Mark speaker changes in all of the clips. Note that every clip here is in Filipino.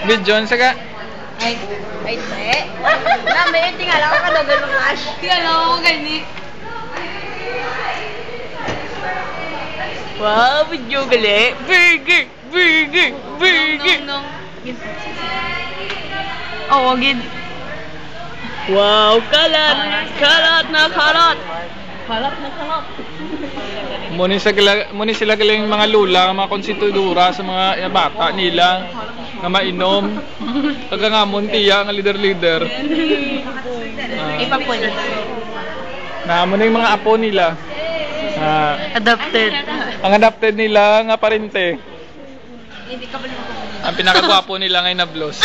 Speaker 1: Video sa ka.
Speaker 2: Ay, te. Namin, tingala ko kadogal ng flash. Tingala ko gani.
Speaker 3: Wow, video gali. Burger, burger, burger.
Speaker 2: Nung.
Speaker 3: Oh, wagid. Wow, kalat. Kalat na kalat. Kalat na kalat.
Speaker 1: Muni sila galing mga lula, mga konstitudura sa mga bata nila na mainom. Kagangamon tiya nga leader.
Speaker 3: Ipapon.
Speaker 1: Na mo na yung mga apo nila.
Speaker 3: Adopted.
Speaker 1: Ang adopted nila nga parente.
Speaker 2: Hindi ka ba naman.
Speaker 1: Ang pinakagwapo nila ngay na blos.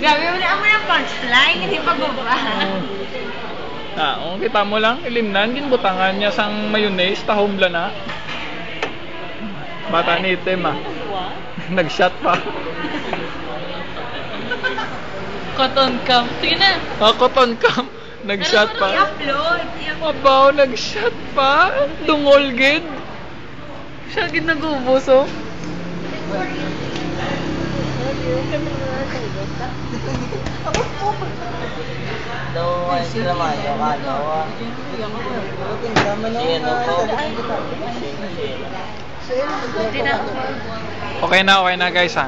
Speaker 2: Grabe mo na ng punchline, hindi pa baba.
Speaker 1: Kita mo lang, ilimnan, ginbutangan niya sang mayonnaise, tahomla na. Bata ni itim Nag-shot pa.
Speaker 3: Cotton cam. Sige na.
Speaker 1: Cotton cam. Nag-shot pa.
Speaker 2: I-upload.
Speaker 1: Abaw, nag-shot pa. Dungol gid.
Speaker 3: Siya gid nagubos oh.
Speaker 1: Okay na guys ha.